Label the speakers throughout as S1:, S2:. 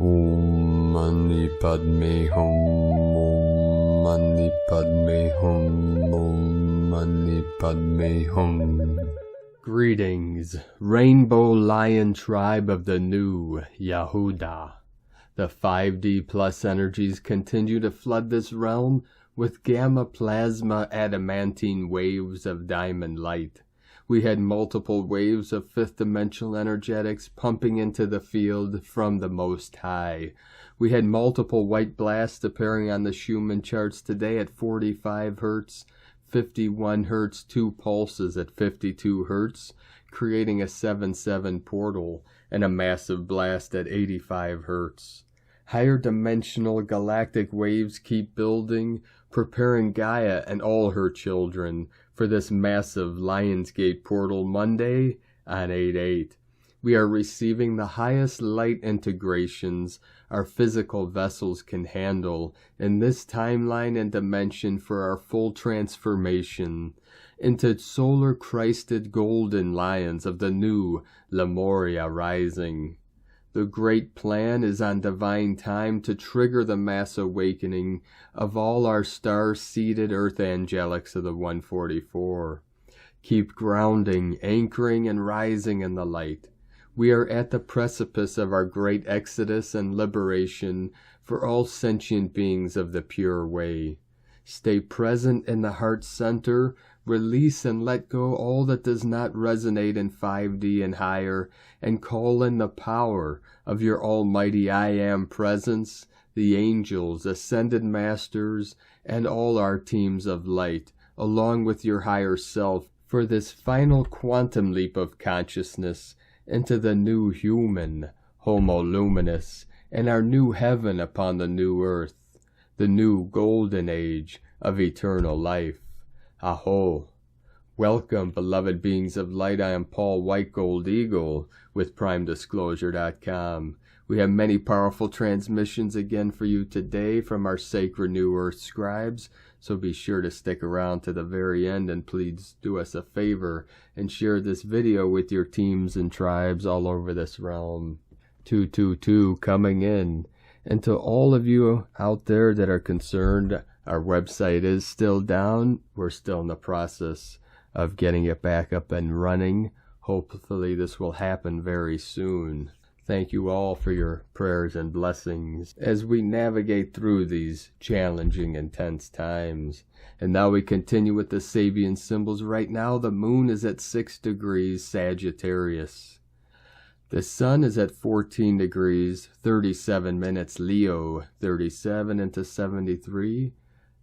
S1: Om Mani Padme Hum. Om Mani Padme Hum. Om Mani Padme Hum. Greetings, Rainbow Lion Tribe of the New Yahuda. The 5D plus energies continue to flood this realm with gamma plasma adamantine waves of diamond light. We had multiple waves of fifth dimensional energetics pumping into the field from the Most High. We had multiple white blasts appearing on the Schumann charts today at 45 Hertz, 51 Hertz, 2 pulses at 52 Hertz, creating a 7-7 portal, and a massive blast at 85 Hertz. Higher dimensional galactic waves keep building, preparing Gaia and all her children for this massive Lionsgate portal Monday on 8/8. We are receiving the highest light integrations our physical vessels can handle in this timeline and dimension for our full transformation into solar Christed golden lions of the new Lemuria rising. The great plan is on divine time to trigger the mass awakening of all our star-seated earth angelics of the 144. Keep grounding, anchoring, and rising in the light. We are at the precipice of our great exodus and liberation for all sentient beings of the pure way. Stay present in the heart center, release and let go all that does not resonate in 5D and higher, and call in the power of your almighty I Am presence, the angels, ascended masters, and all our teams of light, along with your higher self, for this final quantum leap of consciousness into the new human, Homo Luminous, and our new heaven upon the new earth, the new golden age of eternal life. Aho! Welcome, beloved beings of light. I am Paul White Gold Eagle with PrimeDisclosure.com. We have many powerful transmissions again for you today from our sacred New Earth scribes, so be sure to stick around to the very end, and please do us a favor and share this video with your teams and tribes all over this realm. 222 coming in. And to all of you out there that are concerned, our website is still down. We're still in the process of getting it back up and running. Hopefully this will happen very soon. Thank you all for your prayers and blessings as we navigate through these challenging, intense times. And now we continue with the Sabian symbols. Right now the moon is at 6 degrees Sagittarius. The sun is at 14 degrees, 37 minutes Leo, 37 into 73,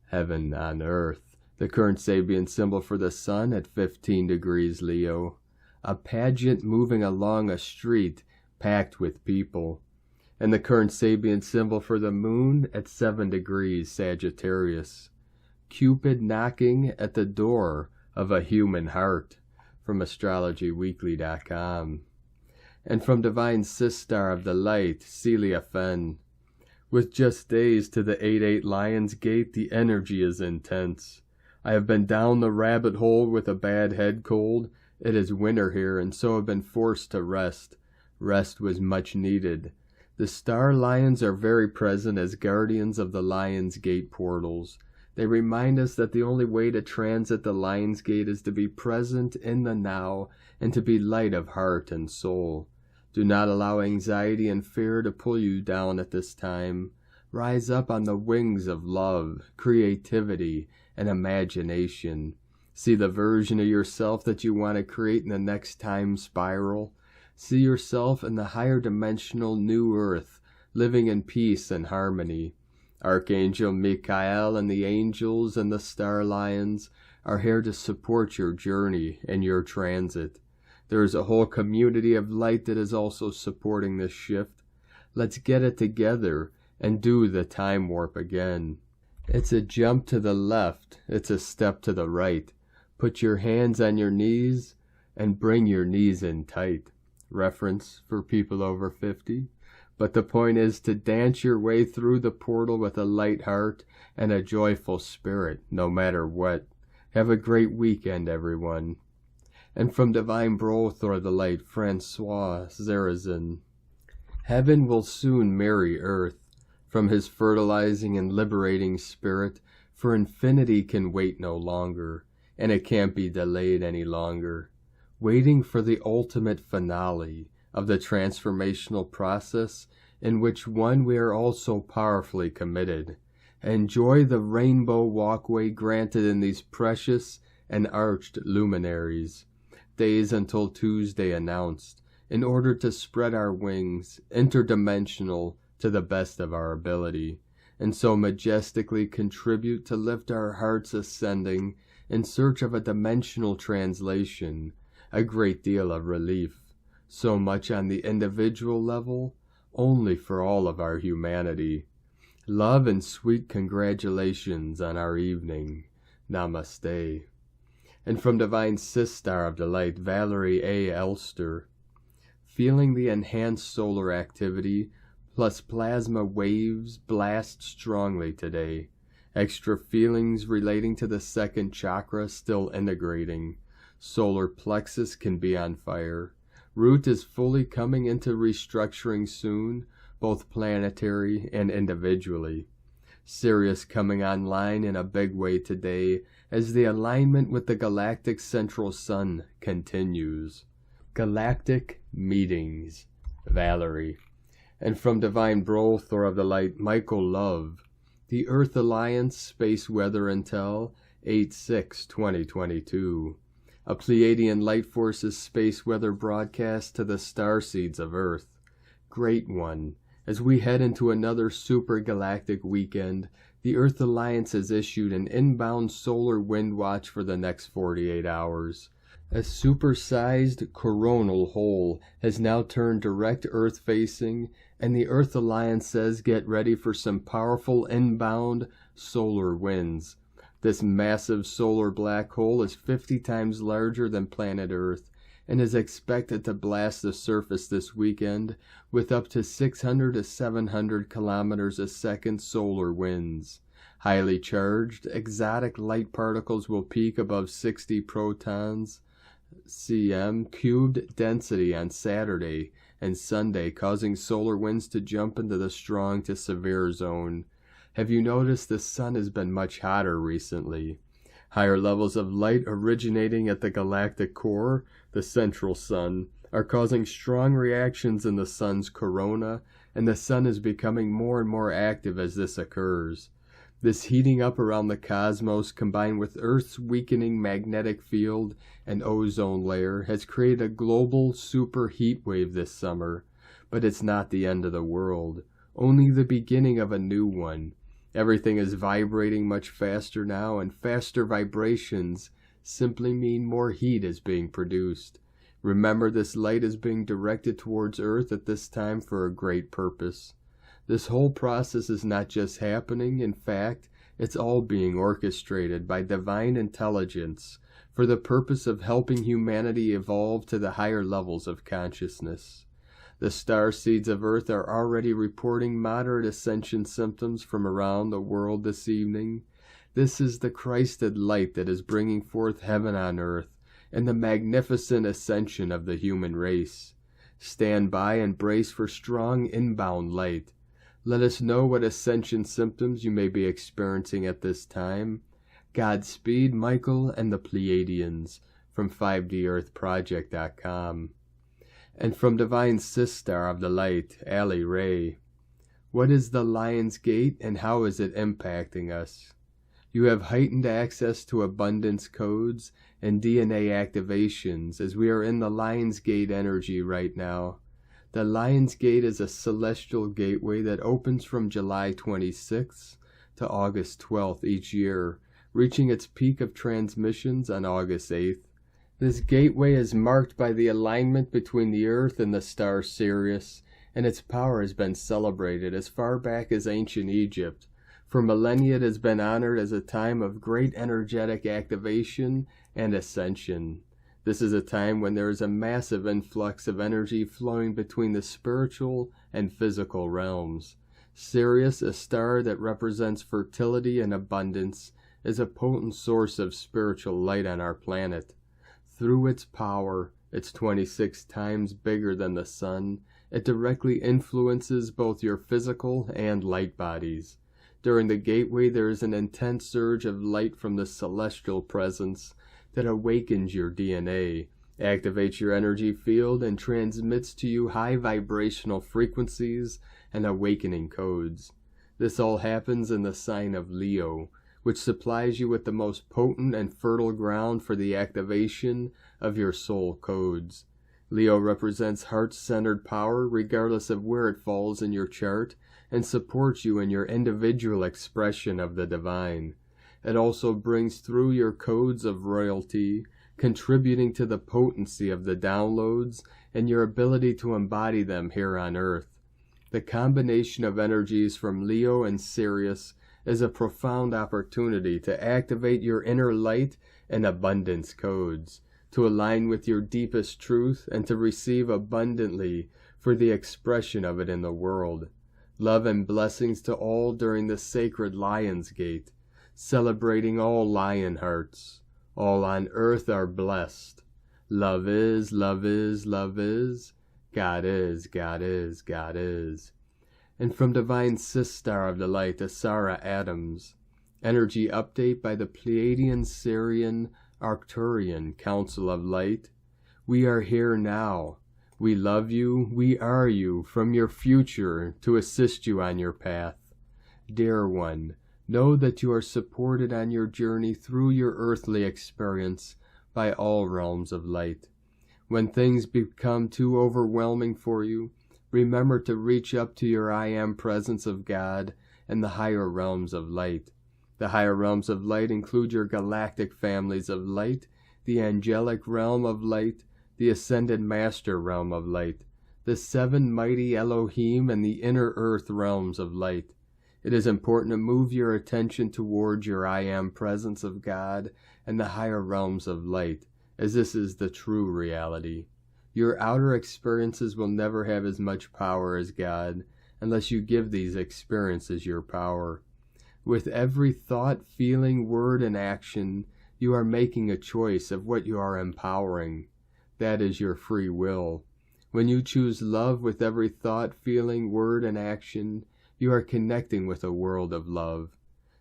S1: heaven on earth. The current Sabian symbol for the sun at 15 degrees Leo. A pageant moving along a street packed with people. And the current Sabian symbol for the moon at 7 degrees Sagittarius. Cupid knocking at the door of a human heart, from AstrologyWeekly.com. And from Divine Sistar of the Light, Celia Fenn. With just days to the 8/8 Lionsgate, the energy is intense. I have been down the rabbit hole with a bad head cold. It is winter here, and so have been forced to rest. Rest was much needed. The star lions are very present as guardians of the Lionsgate portals. They remind us that the only way to transit the Lionsgate is to be present in the now and to be light of heart and soul. Do not allow anxiety and fear to pull you down at this time. Rise up on the wings of love, creativity, and imagination. See the version of yourself that you want to create in the next time spiral. See yourself in the higher dimensional new earth, living in peace and harmony. Archangel Michael and the angels and the star lions are here to support your journey and your transit. There is a whole community of light that is also supporting this shift. Let's get it together and do the time warp again. It's a jump to the left. It's a step to the right. Put your hands on your knees and bring your knees in tight. Reference for people over 50. But the point is to dance your way through the portal with a light heart and a joyful spirit, no matter what. Have a great weekend, everyone. And from Divine Brothor the Light, Francois Zerazin. Heaven will soon marry earth, from his fertilizing and liberating spirit, for infinity can wait no longer, and it can't be delayed any longer. Waiting for the ultimate finale of the transformational process in which one we are all so powerfully committed. Enjoy the rainbow walkway granted in these precious and arched luminaries. Days until Tuesday announced, in order to spread our wings, interdimensional to the best of our ability, and so majestically contribute to lift our hearts ascending in search of a dimensional translation, a great deal of relief, so much on the individual level, only for all of our humanity. Love and sweet congratulations on our evening. Namaste. And from Divine Sistar of Delight, Valerie A. Elster, feeling the enhanced solar activity plus plasma waves blast strongly today. Extra feelings relating to the second chakra still integrating. Solar plexus can be on fire. Root is fully coming into restructuring soon, both planetary and individually. Sirius coming online in a big way today as the alignment with the galactic central sun continues. Galactic meetings. Valerie. And from Divine Brothor of the Light, Michael Love, the Earth Alliance Space Weather Intel, 8/6/2022. A Pleiadian Light Forces space weather broadcast to the starseeds of Earth. Great one. As we head into another super galactic weekend, the Earth Alliance has issued an inbound solar wind watch for the next 48 hours. A supersized coronal hole has now turned direct Earth-facing, and the Earth Alliance says get ready for some powerful inbound solar winds. This massive solar black hole is 50 times larger than planet Earth and is expected to blast the surface this weekend with up to 600 to 700 kilometers a second solar winds. Highly charged, exotic light particles will peak above 60 protons cm cubed density on Saturday and Sunday, causing solar winds to jump into the strong to severe zone. Have you noticed the sun has been much hotter recently? Higher levels of light originating at the galactic core, the central sun, are causing strong reactions in the sun's corona, and the sun is becoming more and more active as this occurs. This heating up around the cosmos, combined with Earth's weakening magnetic field and ozone layer, has created a global super heat wave this summer. But it's not the end of the world, only the beginning of a new one. Everything is vibrating much faster now, and faster vibrations simply mean more heat is being produced. Remember, this light is being directed towards Earth at this time for a great purpose. This whole process is not just happening, in fact, it's all being orchestrated by divine intelligence for the purpose of helping humanity evolve to the higher levels of consciousness. The starseeds of Earth are already reporting moderate ascension symptoms from around the world this evening. This is the Christed light that is bringing forth heaven on earth and the magnificent ascension of the human race. Stand by and brace for strong inbound light. Let us know what ascension symptoms you may be experiencing at this time. Godspeed, Michael and the Pleiadians, from 5DEarthProject.com. And from Divine Sistar of the Light, Allie Ray. What is the Lion's Gate and how is it impacting us? You have heightened access to abundance codes and DNA activations as we are in the Lion's Gate energy right now. The Lion's Gate is a celestial gateway that opens from July 26th to August 12th each year, reaching its peak of transmissions on August 8th. This gateway is marked by the alignment between the Earth and the star Sirius, and its power has been celebrated as far back as ancient Egypt. For millennia it has been honored as a time of great energetic activation and ascension. This is a time when there is a massive influx of energy flowing between the spiritual and physical realms. Sirius, a star that represents fertility and abundance, is a potent source of spiritual light on our planet. Through its power, it's 26 times bigger than the sun, It directly influences both your physical and light bodies. During the gateway, there is an intense surge of light from the celestial presence that awakens your DNA, activates your energy field, and transmits to you high vibrational frequencies and awakening codes. This all happens in the sign of Leo, which supplies you with the most potent and fertile ground for the activation of your soul codes. Leo represents heart-centered power regardless of where it falls in your chart, and supports you in your individual expression of the divine. It also brings through your codes of royalty, contributing to the potency of the downloads and your ability to embody them here on Earth. The combination of energies from Leo and Sirius is a profound opportunity to activate your inner light and abundance codes, to align with your deepest truth, and to receive abundantly for the expression of it in the world. Love and blessings to all during the sacred Lion's Gate, celebrating all lion hearts. All on earth are blessed. Love is, love is, love is. God is, God is, God is. And from Divine Sistar of the Light, Asara Adams. Energy update by the Pleiadian Syrian Arcturian Council of Light. We are here now. We love you, we are you, from your future to assist you on your path. Dear one, know that you are supported on your journey through your earthly experience by all realms of light. When things become too overwhelming for you, remember to reach up to your I Am presence of God and the higher realms of light. The higher realms of light include your galactic families of light, the angelic realm of light, the ascended master realm of light, the seven mighty Elohim, and the inner earth realms of light. It is important to move your attention towards your I Am presence of God and the higher realms of light, as this is the true reality. Your outer experiences will never have as much power as God unless you give these experiences your power. With every thought, feeling, word, and action, you are making a choice of what you are empowering. That is your free will. When you choose love with every thought, feeling, word, and action, you are connecting with a world of love.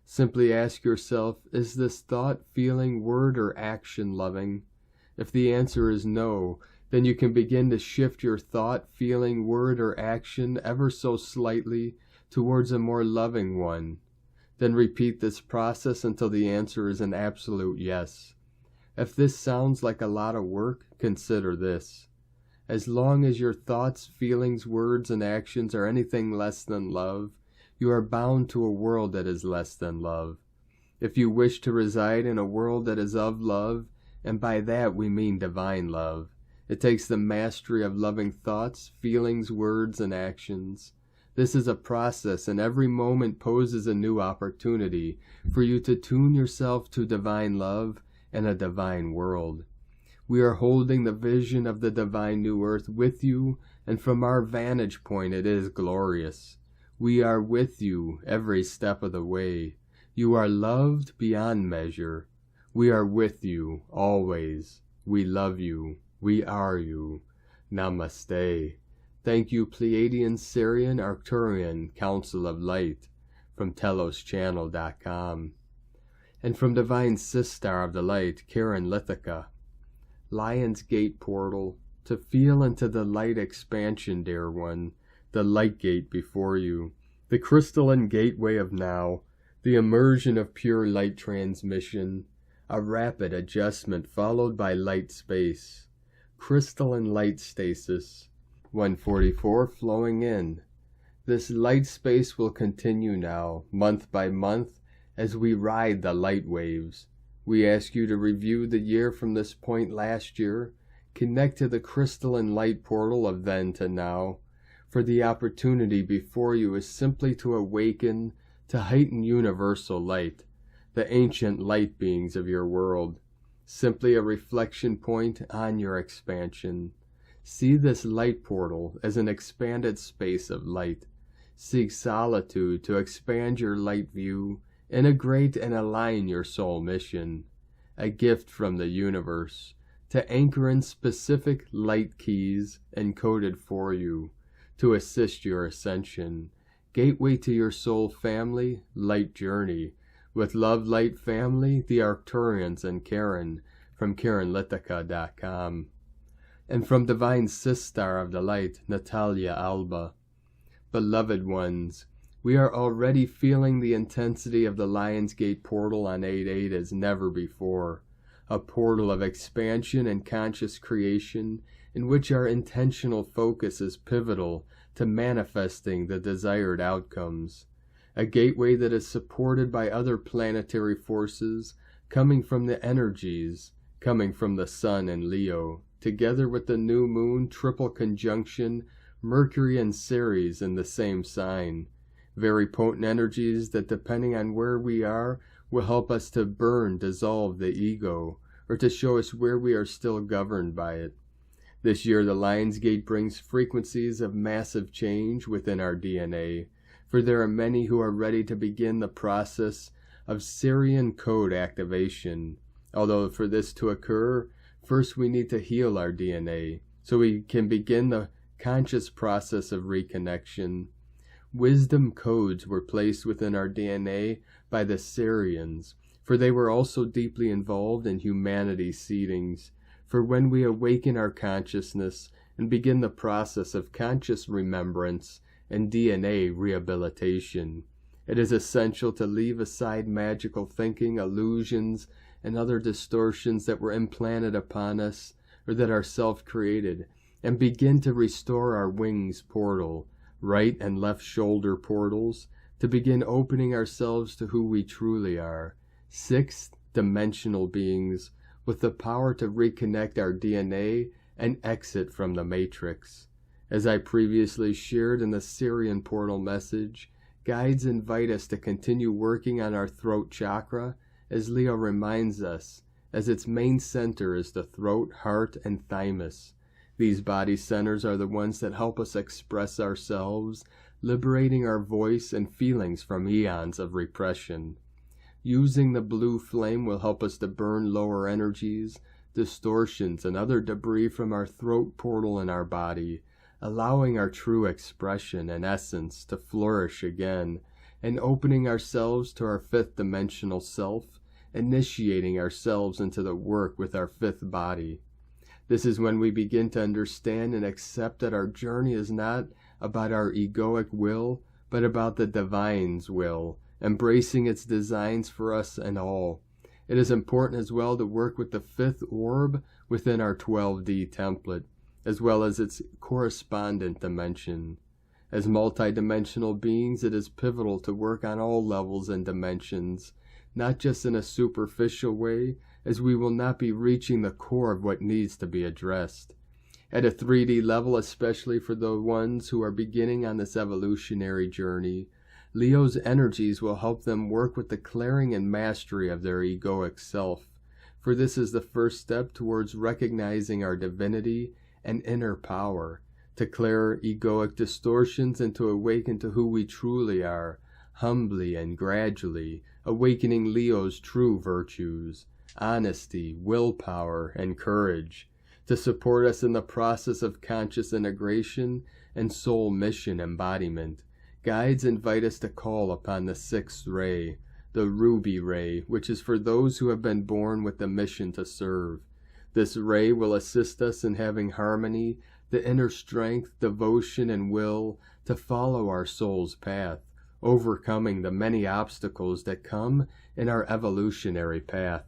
S1: Simply ask yourself, is this thought, feeling, word, or action loving? If the answer is no, then you can begin to shift your thought, feeling, word, or action ever so slightly towards a more loving one. Then repeat this process until the answer is an absolute yes. If this sounds like a lot of work, consider this. As long as your thoughts, feelings, words, and actions are anything less than love, you are bound to a world that is less than love. If you wish to reside in a world that is of love, and by that we mean divine love, it takes the mastery of loving thoughts, feelings, words, and actions. This is a process, and every moment poses a new opportunity for you to tune yourself to divine love and a divine world. We are holding the vision of the divine new earth with you, and from our vantage point it is glorious. We are with you every step of the way. You are loved beyond measure. We are with you always. We love you. We are you. Namaste. Thank you, Pleiadian Syrian Arcturian Council of Light, from TelosChannel.com. And from Divine Sistar of the Light, Karen Lithica. Lion's Gate Portal, to feel into the light expansion, dear one, the light gate before you, the crystalline gateway of now, the immersion of pure light transmission, a rapid adjustment followed by light space, crystalline light stasis, 144 flowing in. This light space will continue now, month by month, as we ride the light waves. We ask you to review the year from this point last year, connect to the crystalline light portal of then to now, for the opportunity before you is simply to awaken to heighten universal light, the ancient light beings of your world, simply a reflection point on your expansion. See this light portal as an expanded space of light. Seek solitude to expand your light view, integrate and align your soul mission, a gift from the universe, to anchor in specific light keys encoded for you, to assist your ascension. Gateway to your soul family, light journey. With love, light family, the Arcturians and Karen from KarenLitica.com. And from Divine Sistar of the Light, Natalia Alba. Beloved ones, we are already feeling the intensity of the Lionsgate portal on 8/8 as never before. A portal of expansion and conscious creation in which our intentional focus is pivotal to manifesting the desired outcomes. A gateway that is supported by other planetary forces coming from the energies, coming from the Sun and Leo, together with the new moon triple conjunction Mercury and Ceres in the same sign. Very potent energies that, depending on where we are, will help us to dissolve the ego, or to show us where we are still governed by it. This year the Lionsgate brings frequencies of massive change within our DNA, for there are many who are ready to begin the process of Sirian code activation. Although for this to occur, first we need to heal our DNA, so we can begin the conscious process of reconnection. Wisdom codes were placed within our DNA by the Sirians, for they were also deeply involved in humanity's seedings. For when we awaken our consciousness and begin the process of conscious remembrance and DNA rehabilitation, it is essential to leave aside magical thinking, illusions, and other distortions that were implanted upon us or that are self-created, and begin to restore our wings portal, right and left shoulder portals, to begin opening ourselves to who we truly are, sixth dimensional beings with the power to reconnect our DNA and exit from the matrix. As I previously shared in the Sirian portal message, guides invite us to continue working on our throat chakra, as Leo reminds us, as its main center is the throat, heart, and thymus. These body centers are the ones that help us express ourselves, liberating our voice and feelings from eons of repression. Using the blue flame will help us to burn lower energies, distortions, and other debris from our throat portal in our body, allowing our true expression and essence to flourish again, and opening ourselves to our fifth dimensional self, initiating ourselves into the work with our fifth body. This is when we begin to understand and accept that our journey is not about our egoic will, but about the Divine's will, embracing its designs for us and all. It is important as well to work with the fifth orb within our 12D template, as well as its correspondent dimension. As multidimensional beings, it is pivotal to work on all levels and dimensions, not just in a superficial way, as we will not be reaching the core of what needs to be addressed. At a 3D level, especially for the ones who are beginning on this evolutionary journey, Leo's energies will help them work with the clearing and mastery of their egoic self, for this is the first step towards recognizing our divinity and inner power, to clear egoic distortions and to awaken to who we truly are, humbly and gradually, awakening Leo's true virtues, honesty, willpower, and courage, to support us in the process of conscious integration and soul mission embodiment. Guides invite us to call upon the sixth ray, the ruby ray, which is for those who have been born with the mission to serve. This ray will assist us in having harmony, the inner strength, devotion, and will to follow our soul's path, overcoming the many obstacles that come in our evolutionary path.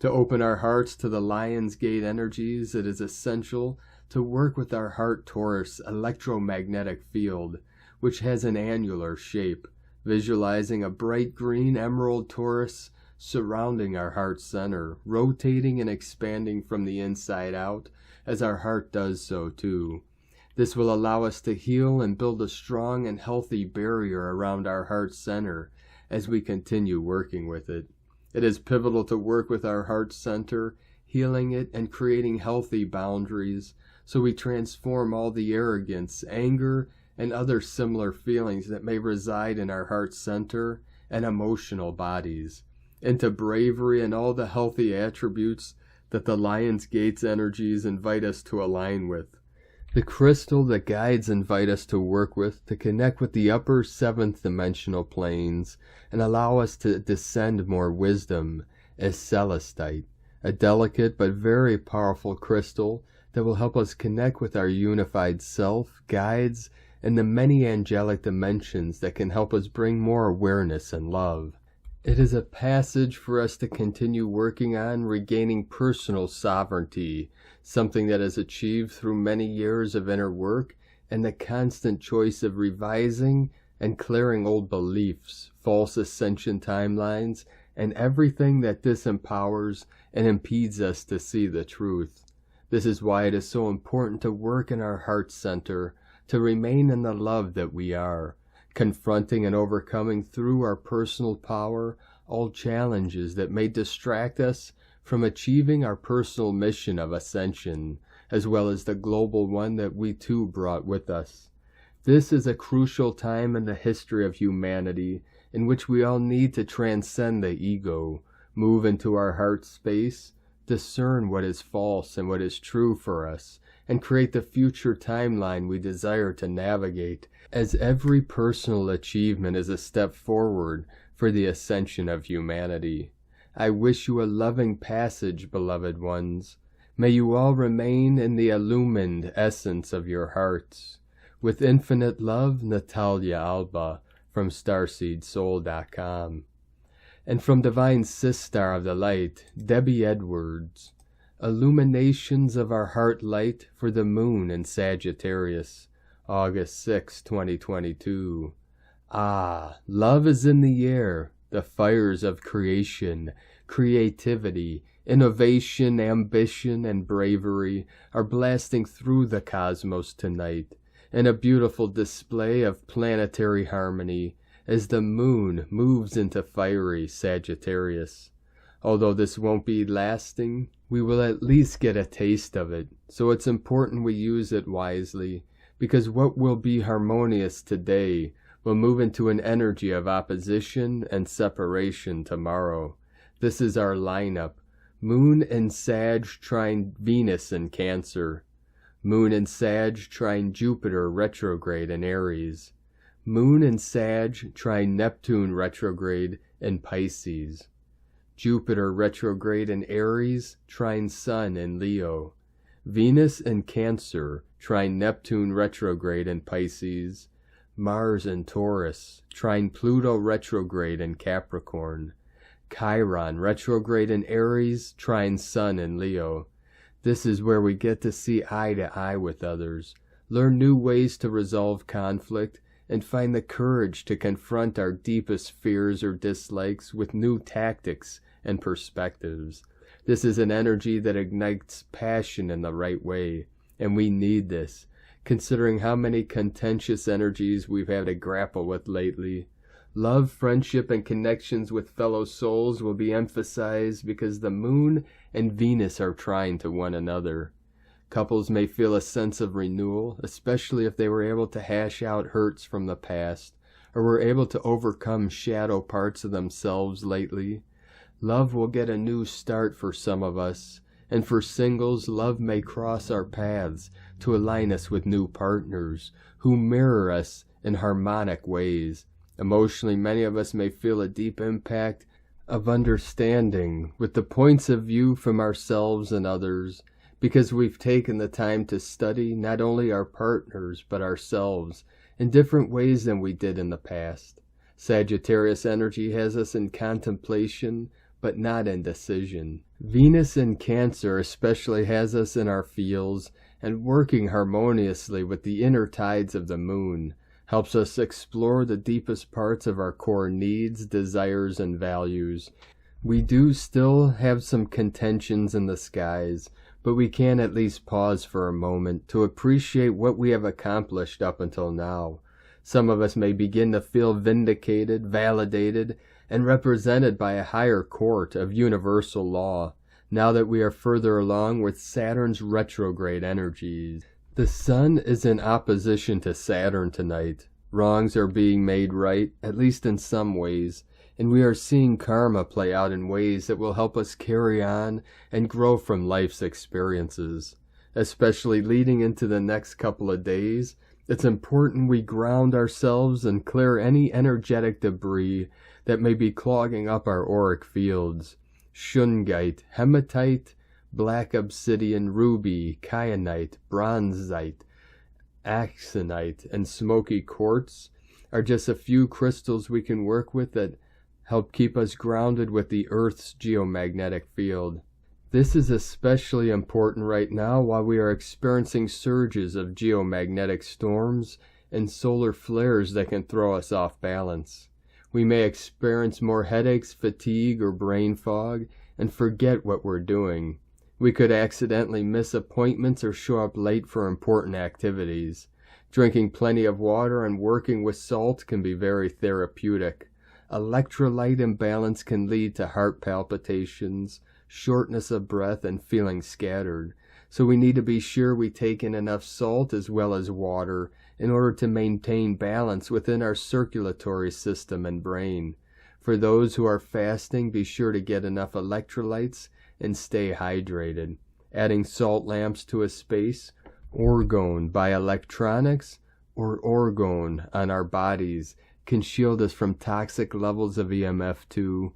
S1: To open our hearts to the Lionsgate energies, it is essential to work with our heart torus electromagnetic field, which has an annular shape, visualizing a bright green emerald torus surrounding our heart center, rotating and expanding from the inside out as our heart does so too. This will allow us to heal and build a strong and healthy barrier around our heart center as we continue working with it. It is pivotal to work with our heart center, healing it and creating healthy boundaries, so we transform all the arrogance, anger, and other similar feelings that may reside in our heart center and emotional bodies, into bravery and all the healthy attributes that the Lionsgate's energies invite us to align with. The crystal that guides invite us to work with to connect with the upper 7th dimensional planes and allow us to descend more wisdom is celestite, a delicate but very powerful crystal that will help us connect with our unified self, guides, and the many angelic dimensions that can help us bring more awareness and love. It is a passage for us to continue working on regaining personal sovereignty, something that is achieved through many years of inner work and the constant choice of revising and clearing old beliefs, false ascension timelines, and everything that disempowers and impedes us to see the truth. This is why it is so important to work in our heart center, to remain in the love that we are, confronting and overcoming through our personal power all challenges that may distract us from achieving our personal mission of ascension, as well as the global one that we too brought with us. This is a crucial time in the history of humanity in which we all need to transcend the ego, move into our heart space, discern what is false and what is true for us, and create the future timeline we desire to navigate, as every personal achievement is a step forward for the ascension of humanity. I wish you a loving passage, beloved ones. May you all remain in the illumined essence of your hearts. With infinite love, Natalia Alba from StarseedSoul.com. And from Divine Sistar of the Light, Debbie Edwards. Illuminations of our heart light for the moon in Sagittarius, August 6, 2022. Ah, love is in the air. The fires of creation, creativity, innovation, ambition, and bravery are blasting through the cosmos tonight in a beautiful display of planetary harmony as the moon moves into fiery Sagittarius. Although this won't be lasting, we will at least get a taste of it, so it's important we use it wisely, because what will be harmonious today will move into an energy of opposition and separation tomorrow. This is our lineup. Moon and Sag trine Venus in Cancer. Moon and Sag trine Jupiter retrograde in Aries. Moon and Sag trine Neptune retrograde in Pisces. Jupiter retrograde in Aries trine Sun in Leo. Venus in Cancer trine Neptune retrograde in Pisces. Mars in Taurus trine Pluto retrograde in Capricorn. Chiron retrograde in Aries trine Sun in Leo. This is where we get to see eye to eye with others, learn new ways to resolve conflict, and find the courage to confront our deepest fears or dislikes with new tactics and perspectives. This is an energy that ignites passion in the right way, and we need this, considering how many contentious energies we've had to grapple with lately. Love, friendship, and connections with fellow souls will be emphasized because the moon and Venus are trine to one another. Couples may feel a sense of renewal, especially if they were able to hash out hurts from the past, or were able to overcome shadow parts of themselves lately. Love will get a new start for some of us, and for singles, love may cross our paths to align us with new partners who mirror us in harmonic ways. Emotionally, many of us may feel a deep impact of understanding with the points of view from ourselves and others, because we've taken the time to study not only our partners but ourselves in different ways than we did in the past. Sagittarius energy has us in contemplation but not in decision. Venus in Cancer especially has us in our fields and working harmoniously with the inner tides of the moon, helps us explore the deepest parts of our core needs, desires, and values. We do still have some contentions in the skies, but we can at least pause for a moment to appreciate what we have accomplished up until now. Some of us may begin to feel vindicated, validated, and represented by a higher court of universal law, now that we are further along with Saturn's retrograde energies. The Sun is in opposition to Saturn tonight. Wrongs are being made right, at least in some ways, and we are seeing karma play out in ways that will help us carry on and grow from life's experiences. especially leading into the next couple of days. It's important we ground ourselves and clear any energetic debris that may be clogging up our auric fields. Shungite, hematite, black obsidian, ruby, kyanite, bronzite, axonite, and smoky quartz are just a few crystals we can work with that help keep us grounded with the Earth's geomagnetic field. This is especially important right now while we are experiencing surges of geomagnetic storms and solar flares that can throw us off balance. We may experience more headaches, fatigue, or brain fog and forget what we're doing. We could accidentally miss appointments or show up late for important activities. Drinking plenty of water and working with salt can be very therapeutic. Electrolyte imbalance can lead to heart palpitations, shortness of breath, and feeling scattered. So we need to be sure we take in enough salt as well as water in order to maintain balance within our circulatory system and brain. For those who are fasting, be sure to get enough electrolytes and stay hydrated. Adding salt lamps to a space, orgone by electronics, or orgone on our bodies can shield us from toxic levels of EMF2.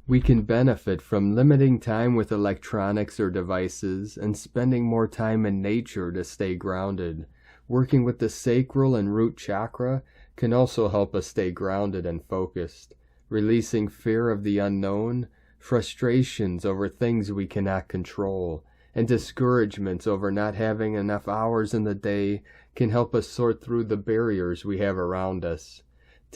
S1: We can benefit from limiting time with electronics or devices and spending more time in nature to stay grounded. Working with the sacral and root chakra can also help us stay grounded and focused. Releasing fear of the unknown, frustrations over things we cannot control, and discouragements over not having enough hours in the day can help us sort through the barriers we have around us.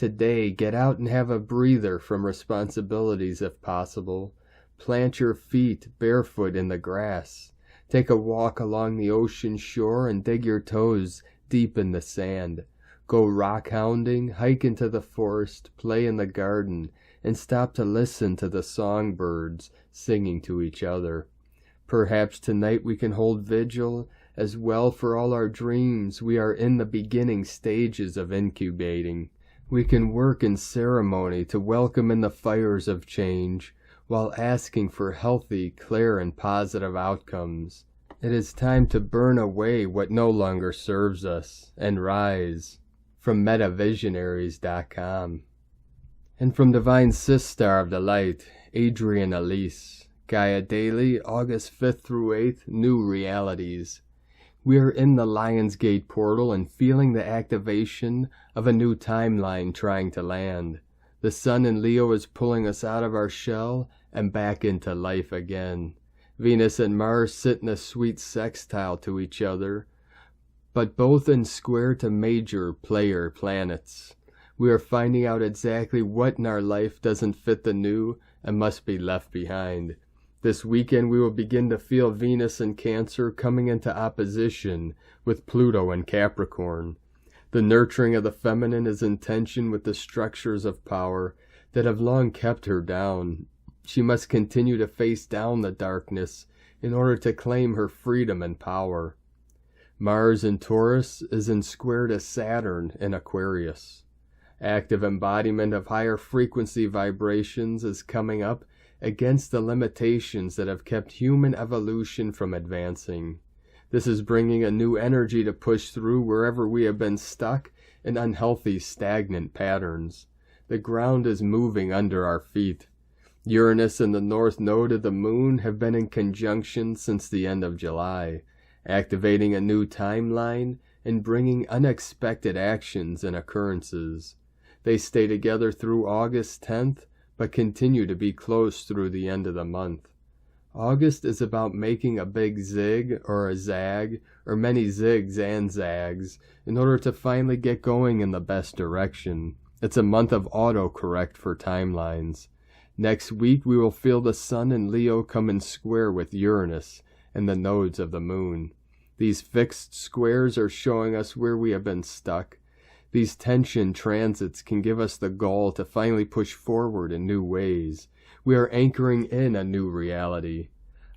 S1: Today, get out and have a breather from responsibilities if possible. Plant your feet barefoot in the grass. Take a walk along the ocean shore and dig your toes deep in the sand. Go rock hounding, hike into the forest, play in the garden, and stop to listen to the songbirds singing to each other. Perhaps tonight we can hold vigil as well for all our dreams. We are in the beginning stages of incubating. We can work in ceremony to welcome in the fires of change while asking for healthy, clear, and positive outcomes. It is time to burn away what no longer serves us and rise. From MetaVisionaries.com. And from Divine Sister of the Light, Adriane Elise. Gaia Daily, August 5th through 8th, New Realities. We are in the Lionsgate portal and feeling the activation of a new timeline trying to land. The sun in Leo is pulling us out of our shell and back into life again. Venus and Mars sit in a sweet sextile to each other, but both in square to major player planets. We are finding out exactly what in our life doesn't fit the new and must be left behind. This weekend we will begin to feel Venus in Cancer coming into opposition with Pluto in Capricorn. The nurturing of the feminine is in tension with the structures of power that have long kept her down. She must continue to face down the darkness in order to claim her freedom and power. Mars in Taurus is in square to Saturn in Aquarius. Active embodiment of higher frequency vibrations is coming up against the limitations that have kept human evolution from advancing. This is bringing a new energy to push through wherever we have been stuck in unhealthy, stagnant patterns. The ground is moving under our feet. Uranus and the north node of the moon have been in conjunction since the end of July, activating a new timeline and bringing unexpected actions and occurrences. They stay together through August 10th, but continue to be close through the end of the month. August is about making a big zig or a zag, or many zigs and zags, in order to finally get going in the best direction. It's a month of autocorrect for timelines. Next week we will feel the sun in Leo come in square with Uranus and the nodes of the moon. These fixed squares are showing us where we have been stuck. These tension transits can give us the gall to finally push forward in new ways. We are anchoring in a new reality.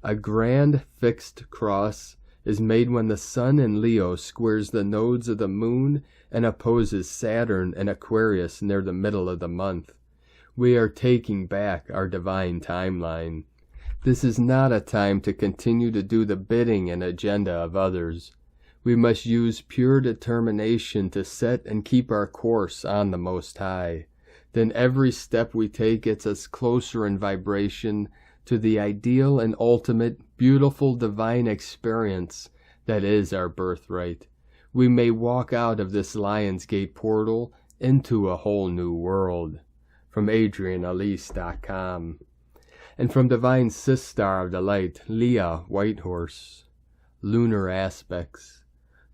S1: A grand fixed cross is made when the sun in Leo squares the nodes of the moon and opposes Saturn and Aquarius near the middle of the month. We are taking back our divine timeline. This is not a time to continue to do the bidding and agenda of others. We must use pure determination to set and keep our course on the Most High. Then every step we take gets us closer in vibration to the ideal and ultimate, beautiful divine experience that is our birthright. We may walk out of this Lion's Gate portal into a whole new world. From AdrianeElise.com. And from Divine Sistar of the Light, Leah Whitehorse. Lunar aspects.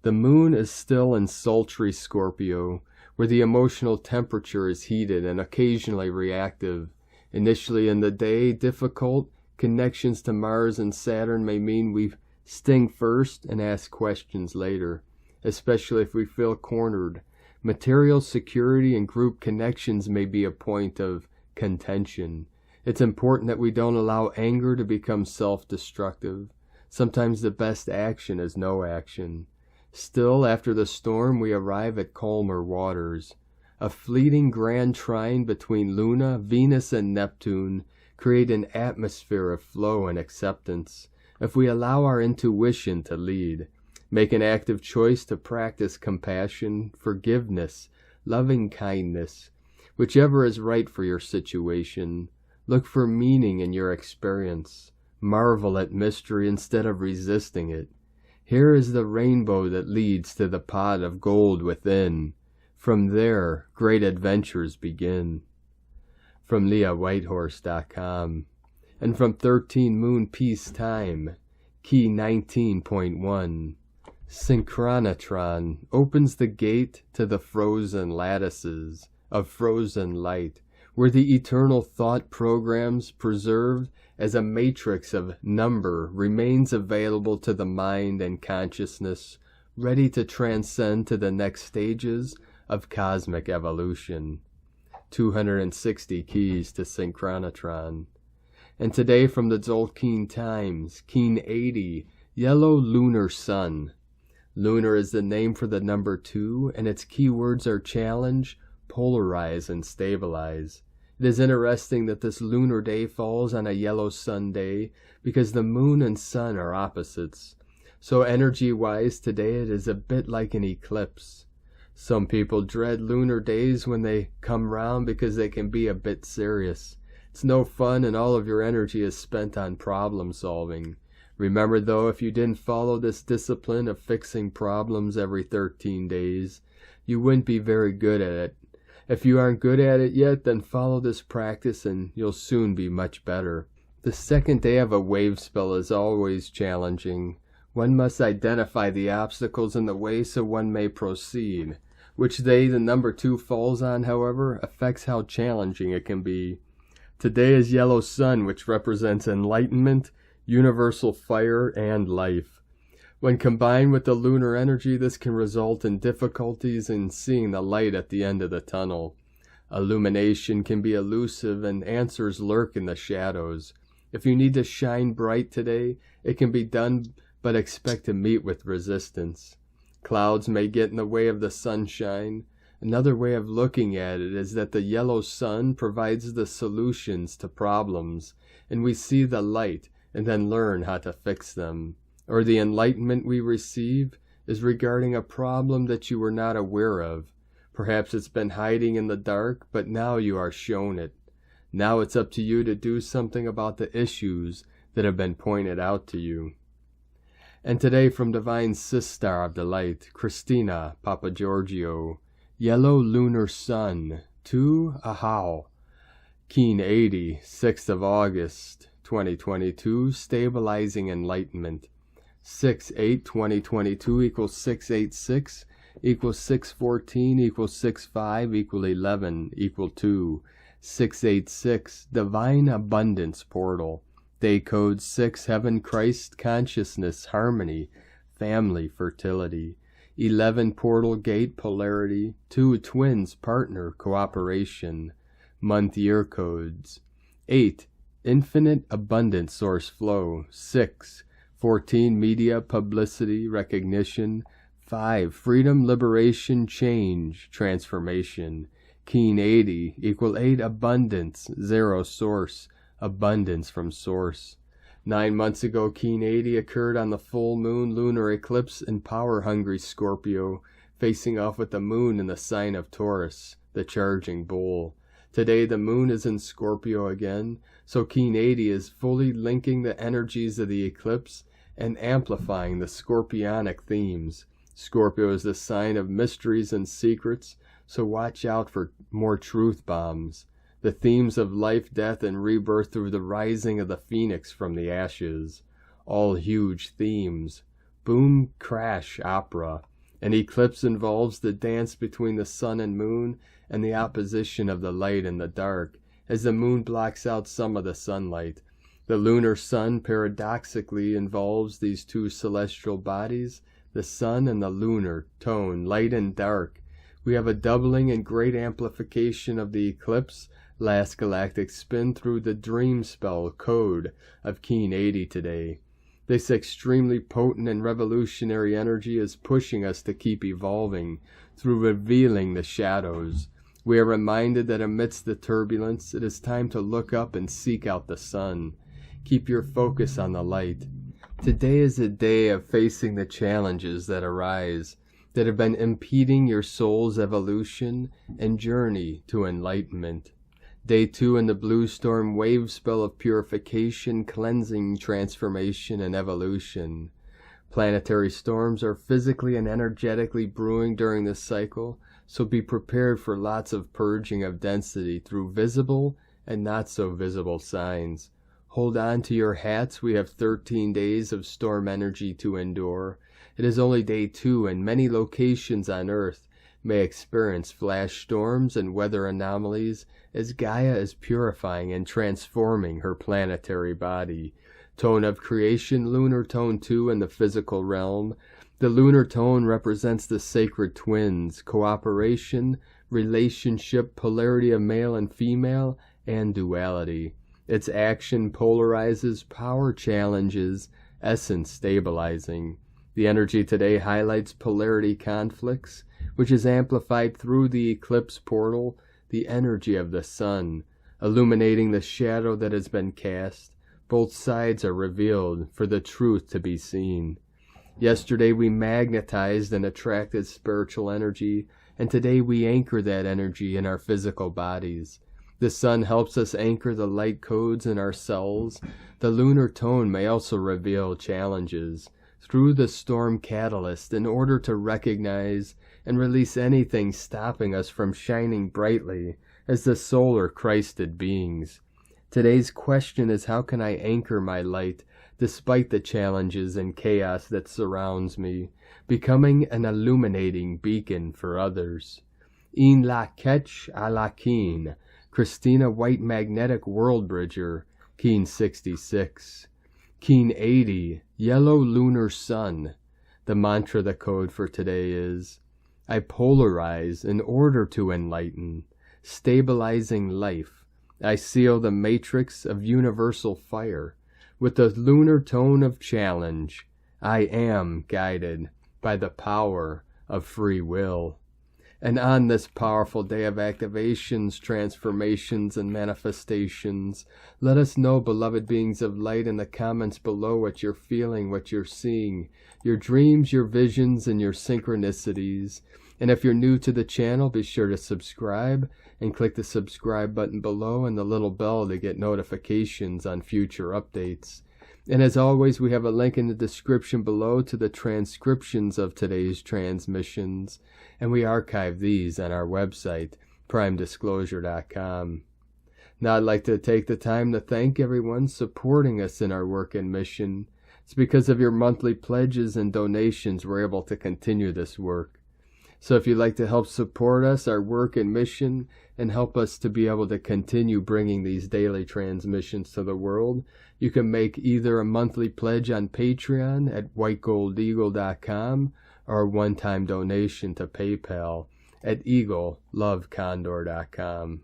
S1: The moon is still in sultry Scorpio, where the emotional temperature is heated and occasionally reactive. Initially in the day, difficult connections to Mars and Saturn may mean we sting first and ask questions later, especially if we feel cornered. Material security and group connections may be a point of contention. It's important that we don't allow anger to become self-destructive. Sometimes the best action is no action. Still, after the storm, we arrive at calmer waters. A fleeting grand trine between Luna, Venus, and Neptune create an atmosphere of flow and acceptance. If we allow our intuition to lead, make an active choice to practice compassion, forgiveness, loving kindness, whichever is right for your situation. Look for meaning in your experience. Marvel at mystery instead of resisting it. Here is the rainbow that leads to the pot of gold within. From there, great adventures begin. From LeahWhitehorse.com. And from 13 Moon Peace Time, Key 19.1. Synchronotron opens the gate to the frozen lattices of frozen light, where the eternal thought programs preserved as a matrix of number remains available to the mind and consciousness, ready to transcend to the next stages of cosmic evolution. 260 keys to Synchronotron. And today from the Tzolk'in Times, Keen 80, Yellow Lunar Sun. Lunar is the name for the number 2, and its keywords are challenge, polarize, and stabilize. It is interesting that this lunar day falls on a yellow sun day because the moon and sun are opposites. So energy-wise today it is a bit like an eclipse. Some people dread lunar days when they come round because they can be a bit serious. It's no fun and all of your energy is spent on problem solving. Remember though, if you didn't follow this discipline of fixing problems every 13 days, you wouldn't be very good at it. If you aren't good at it yet, then follow this practice and you'll soon be much better. The second day of a wave spell is always challenging. One must identify the obstacles in the way so one may proceed. Which day the number 2 falls on, however, affects how challenging it can be. Today is Yellow Sun, which represents enlightenment, universal fire, and life. When combined with the lunar energy, this can result in difficulties in seeing the light at the end of the tunnel. Illumination can be elusive and answers lurk in the shadows. If you need to shine bright today, it can be done, but expect to meet with resistance. Clouds may get in the way of the sunshine. Another way of looking at it is that the yellow sun provides the solutions to problems, and we see the light and then learn how to fix them. Or the enlightenment we receive is regarding a problem that you were not aware of. Perhaps it's been hiding in the dark, but now you are shown it. Now it's up to you to do something about the issues that have been pointed out to you. And today from Divine Sistar of the Light, Christina Papagiorgio, Yellow Lunar Sun, 2 Ahau, Keen 80, 6th of August, 2022, Stabilizing Enlightenment. 6/8/2022 equals 686 equals 614 equals 65 equal 11 equal 2. 686 Divine Abundance Portal. Day code 6 Heaven, Christ, Consciousness, Harmony, Family, Fertility. 11 Portal Gate, Polarity. 2 Twins, Partner, Cooperation. Month Year Codes. 8 Infinite Abundant Source Flow. 6 14 Media, Publicity, Recognition. 5 Freedom, Liberation, Change, Transformation. Keen 80 equal 8 Abundance, 0 Source, Abundance from Source. 9 months ago, Keen 80 occurred on the full moon lunar eclipse in power-hungry Scorpio, facing off with the moon in the sign of Taurus, the charging bull. Today the moon is in Scorpio again, so Keen 80 is fully linking the energies of the eclipse and amplifying the scorpionic themes. Scorpio is the sign of mysteries and secrets, so watch out for more truth bombs. The themes of life, death, and rebirth through the rising of the phoenix from the ashes. All huge themes. Boom, crash, opera. An eclipse involves the dance between the sun and moon and the opposition of the light and the dark, as the moon blocks out some of the sunlight. The lunar sun paradoxically involves these two celestial bodies, the sun and the lunar tone, light and dark. We have a doubling and great amplification of the eclipse, last galactic spin through the dream spell code of Keen 80 today. This extremely potent and revolutionary energy is pushing us to keep evolving through revealing the shadows. We are reminded that amidst the turbulence, it is time to look up and seek out the sun. Keep your focus on the light. Today is a day of facing the challenges that arise, that have been impeding your soul's evolution and journey to enlightenment. Day 2 in the blue storm wave spell of purification, cleansing, transformation, and evolution. Planetary storms are physically and energetically brewing during this cycle, so be prepared for lots of purging of density through visible and not so visible signs. Hold on to your hats. We have 13 days of storm energy to endure. It is only day 2, and many locations on Earth may experience flash storms and weather anomalies as Gaia is purifying and transforming her planetary body. Tone of creation, lunar tone 2 in the physical realm. The lunar tone represents the sacred twins, cooperation, relationship, polarity of male and female, and duality. Its action polarizes, power challenges, essence stabilizing. The energy today highlights polarity conflicts, which is amplified through the eclipse portal, the energy of the sun, illuminating the shadow that has been cast. Both sides are revealed for the truth to be seen. Yesterday we magnetized and attracted spiritual energy, and today we anchor that energy in our physical bodies. The sun helps us anchor the light codes in our cells. The lunar tone may also reveal challenges through the storm catalyst in order to recognize and release anything stopping us from shining brightly as the solar Christed beings. Today's question is, how can I anchor my light despite the challenges and chaos that surrounds me, becoming an illuminating beacon for others? In la ketch a la keen, Christina White Magnetic World Bridger, Keen 66. Keen 80, Yellow Lunar Sun. The mantra, the code for today is, I polarize in order to enlighten, stabilizing life. I seal the matrix of universal fire with the lunar tone of challenge. I am guided by the power of free will. And on this powerful day of activations, transformations, and manifestations, let us know, beloved beings of light, in the comments below what you're feeling, what you're seeing, your dreams, your visions, and your synchronicities. And if you're new to the channel, be sure to subscribe and click the subscribe button below and the little bell to get notifications on future updates. And as always, we have a link in the description below to the transcriptions of today's transmissions, and we archive these on our website, primedisclosure.com. Now I'd like to take the time to thank everyone supporting us in our work and mission. It's because of your monthly pledges and donations we're able to continue this work. So if you'd like to help support us, our work and mission, and help us to be able to continue bringing these daily transmissions to the world, you can make either a monthly pledge on Patreon at whitegoldeagle.com or a one-time donation to PayPal at eaglelovecondor.com.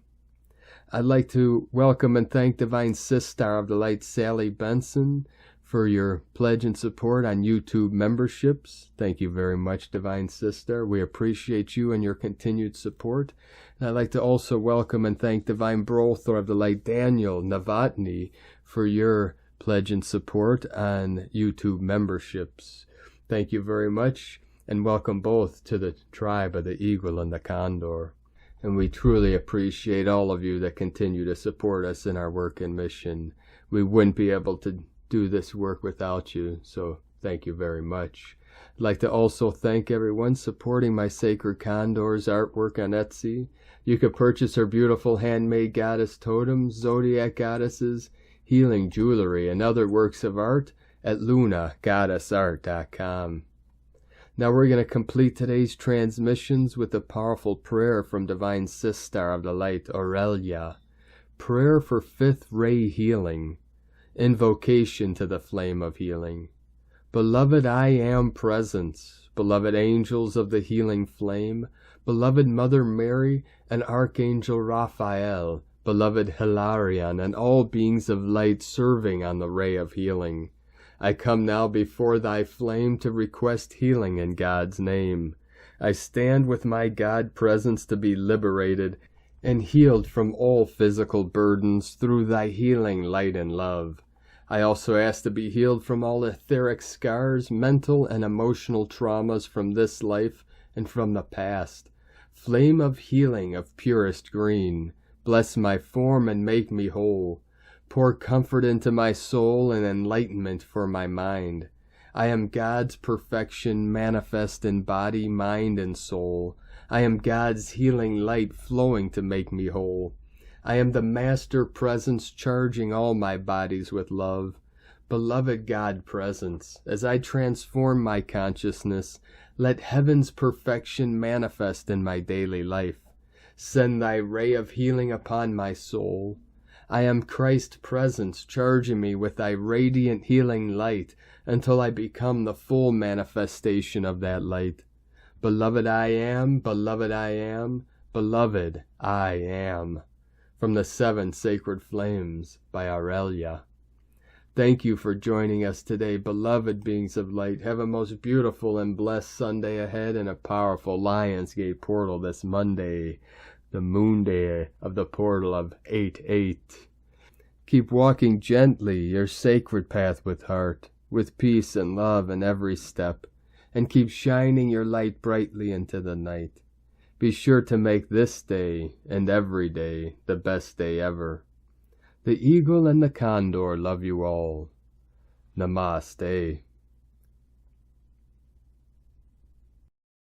S1: I'd like to welcome and thank Divine Sister of the Light, Sally Benson, for your pledge and support on YouTube memberships. Thank you very much, Divine Sister. We appreciate you and your continued support. And I'd like to also welcome and thank Divine Brother of the Light, Daniel Novotny, for your pledge and support on YouTube memberships. Thank you very much, and welcome both to the tribe of the Eagle and the Condor. And we truly appreciate all of you that continue to support us in our work and mission. We wouldn't be able to do this work without you, so thank you very much. I'd like to also thank everyone supporting my Sacred Condor's artwork on Etsy. You can purchase her beautiful handmade goddess totems, zodiac goddesses, healing jewelry, and other works of art at lunagoddessart.com. Now we're going to complete today's transmissions with a powerful prayer from Divine Sister of the Light, Aurelia. Prayer for fifth ray healing. Invocation to the flame of healing. Beloved I Am Presence, beloved angels of the healing flame, beloved Mother Mary and Archangel Raphael, beloved Hilarion and all beings of light serving on the ray of healing. I come now before thy flame to request healing in God's name. I stand with my God presence to be liberated and healed from all physical burdens through thy healing light and love. I also ask to be healed from all etheric scars, mental and emotional traumas from this life and from the past. Flame of healing of purest green, bless my form and make me whole. Pour comfort into my soul and enlightenment for my mind. I am God's perfection manifest in body, mind, and soul. I am God's healing light flowing to make me whole. I am the Master Presence charging all my bodies with love. Beloved God Presence, as I transform my consciousness, let heaven's perfection manifest in my daily life. Send thy ray of healing upon my soul. I am Christ Presence charging me with thy radiant healing light until I become the full manifestation of that light. Beloved I am, beloved I am, beloved I am. From the Seven Sacred Flames by Aurelia. Thank you for joining us today, beloved beings of light. Have a most beautiful and blessed Sunday ahead and a powerful Lionsgate portal this Monday, the moon day of the portal of 8/8. Keep walking gently your sacred path with heart, with peace and love in every step, and keep shining your light brightly into the night. Be sure to make this day and every day the best day ever. The Eagle and the Condor love you all. Namaste.